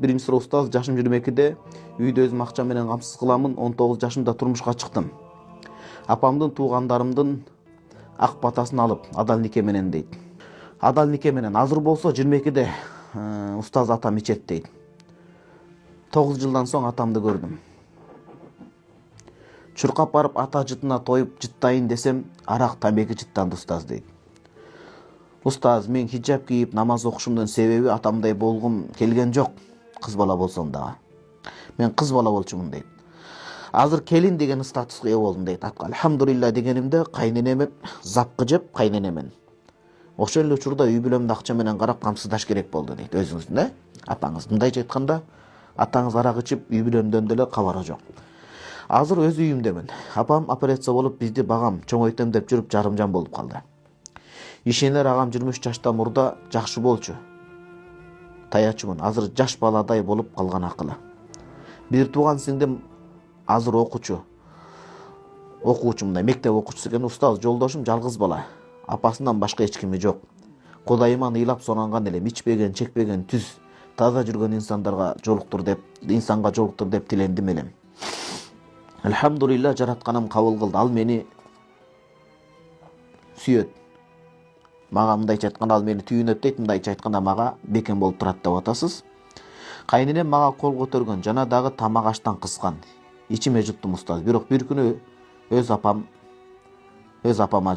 Birinчи суроо устаз, жашым 22-де, үйдө өзүм акча менен камсыз кыламын. 19 жашымда турмушка чыктым. Апамдын туугандарымдын ак батасын алып, адал нике менен дейт. Адал нике менен азыр болсо 22-де устаз атам ичет дейт. 9 жылдан соң атамды көрдүм. Чуркап барып ата жытына тоюп жыттайын десем, арак тамеки жыттанды устаз дейт. Устаз, мен хиджаб кийип намаз окушумдун себеби атамдай болгум келген жок, кыз бала болсом дагы. Мен кыз бала болчумун дейт. Азыр келин деген статуска ээ болдум дейт. Алхамдулилла дегенимде кайненеме запкы жеп кайненемен. Ошол эле учурда үй бүлөмдү акча менен карап камсыздаш керек болду дейт. Өзүңүздүн апаңыз мындайча айтканда, атаңыз арак ичип үй бүлөмдөн деле кабары жок. Азыр өз үйүмдөмүн. Апам операция болуп бизди багам, чоңойтем деп жүрүп жарымжан болуп калды. Ишенер агам 23 жашта мурда жакшы болчу. Таячумун. Азыр жаш баладай болуп калган акылы. Бир тууган сиңдим азыр окуучу. Окуучумда мектеп окуучусу экен. Устаз жолдошум жалгыз бала. Апасынан башка эч кими жок. Кудайыман ыйлап сонанган элем, ичпеген, чекпеген, түз, таза жүргөн инсанга жолуктур деп тилендим элем. Алхамдулилла жаратканым кабыл кылды. Ал мени сүйөт. Мага мындайча айтканда ал мени түйүнөт дейт, мындайча айтканда мага бекем болуп турат деп атасыз. Кайненем мага кол көтөргөн, жана дагы тамак аштан кыскан. Ичиме жуттум устаз. Бирок бир күнү өз апама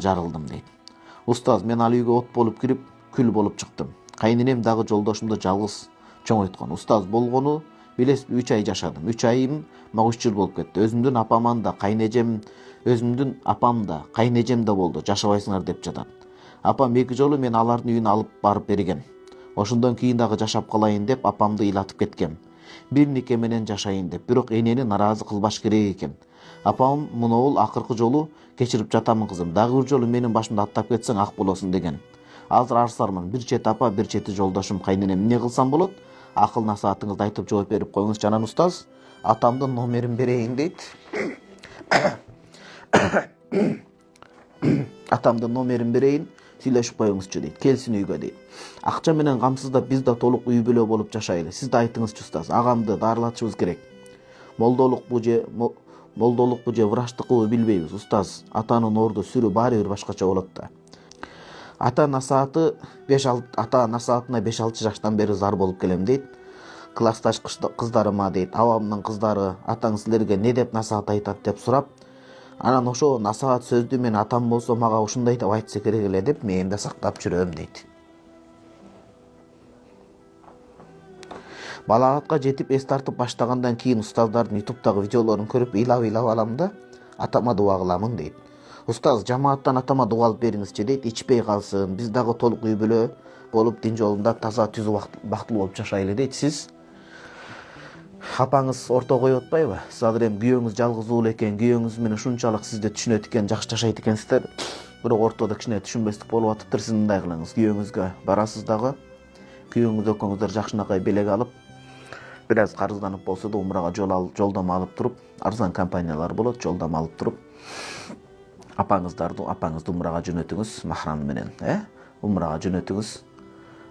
жарылдым дейт. Устаз, мен ал үйгө от болуп кирип, күл болуп чыктым. Кайненем дагы жолдошумду жалгыз чоңойткон. Устаз болгону билесиз, 3 ай жашадым. 3 айым мага 3 жыл болуп кетти. Өзүмдүн апам да, кайнежем да болду. Жашабайсыңар деп жатат. Апам 2 жолу мен алардын үйүнө алып барып берген. Ошондон кийин дагы жашап калайын деп апамды ыйлатып кеткем. Бир нике менен жашайын деп. Бирок энени наразы кылбаш керек экен. Апам муну акыркы жолу кечирип жатамын кызым. Дагы бир жолу менин башымды аттап кетсең ак болосуң деген. Азыр арсармын. Бир чети апа, бир чети жолдошум кайненем. Эмне кылсам болот? Акыл насаатыңызды айтып жооп берип коюңуз. Жанан устаз, атамдын номерин берейин дейт. Атамдын номерин берейин, сүйлөшүп коюңузчу дейт. Келсин үйгө дейт. Акча менен камсыздап биз да толук үй бүлө болуп жашайлы. Сиз да айтыңызчы устаз, агамды дарылатышыбыз керек. Молдолук бу же врачтыкыбы билбейбиз. Устаз, атанын орду сүрү баары бир башкача болот да. Ата насаатына 5-6 жаштан бери зар болуп келем дейт. Классташ кыздарыма дейт, абамдын кыздары, атаң силерге не деп насаат айтат деп сурап, анан ошо насаат сөздү мен атам болсо мага ушундай деп айтса керек эле деп мээмде сактап жүрөм дейт. Балагатка жетип эс тартып баштагандан кийин устаздардын ютубтагы видеолорун көрүп ыйлап алам да атама дуа кыламын дейт. Устаз, жамааттан атама дуа алып бериңизчи дейт, ичпей калсын, биз дагы толук үй бүлө болуп дин жолунда таза түз бактылуу болуп жашайлы дейт. Сиз апаңыз орто коюп атпайбы? Сиз азыр эми күйөөңүз жалгыз уул экен, күйөөңүз менен ушунчалык сизди түшүнөт экен, жакшы жашайт экенсиздер. Бирок ортодо кичине түшүнбөстүк болуп атыптыр. Сиз мындай кылыңыз, күйөөңүзгө барасыз дагы, күйөөңүз экөөңүздөр жакшынакай белек алып, бир аз карызданып болсо да умрага жолдомо алып туруп, арзан компаниялар болот, жолдомо алып туруп, апаңызды умрага жөнөтүңүз махрам менен, умрага жөнөтүңүз.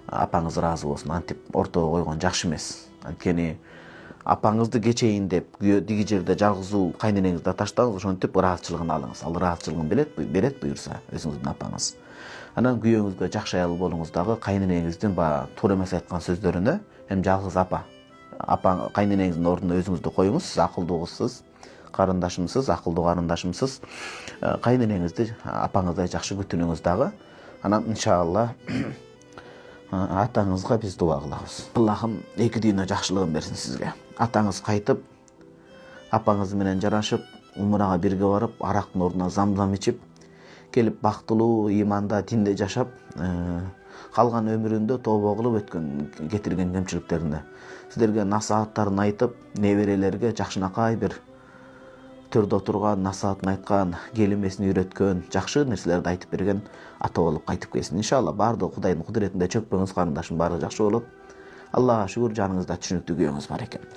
Апаңыз ыраазы болсун. Антип ортого койгон жакшы эмес. Анткени апаңызды кечейин деп диги жерде жалгыз кайненеңизди таштаңыз, ошентип ыраазычылыгын алыңыз. Ал ыраазычылыгын берет буюрса өзүңүздүн апаңыз. Анан күйөөңүзгө жакшы аял болуңуз дагы, кайненеңиздин туура эмес айткан сөздөрүнө, эми жалгыз кайненеңиздин ордуна өзүңүздү коюңуз. Сиз акылдуу кызсыз, карындашымсыз, акылдуу карындашымсыз. Кайненеңизди апаңыздай жакшы күтүнүңүз дагы. Анан иншалла атаңызга биз дуа кылабыз. Аллахым эки дүйнө жакшылыгын берсин сизге. Атаңыз кайтып, апаңыз менен жарашып, умрага бирге барып, арактын ордуна замзам ичип, келип бактылуу, иманда, динде жашап, калган өмүрүндө тобо кылып кетирген кемчиликтерине силерге насааттарын айтып, неберелерге жакшынакай бир төрдө отурган, насаатын айткан, келимесин үйрөткөн, жакшы нерселерди айтып берген ата болуп кайтып келсин. Иншалла баардыгы Кудайдын кудуретинде, чөкпөңүз карындашым, баары жакшы болот. Аллага шүгүр, жаныңызда түшүнүктүү күйөөңүз бар экен.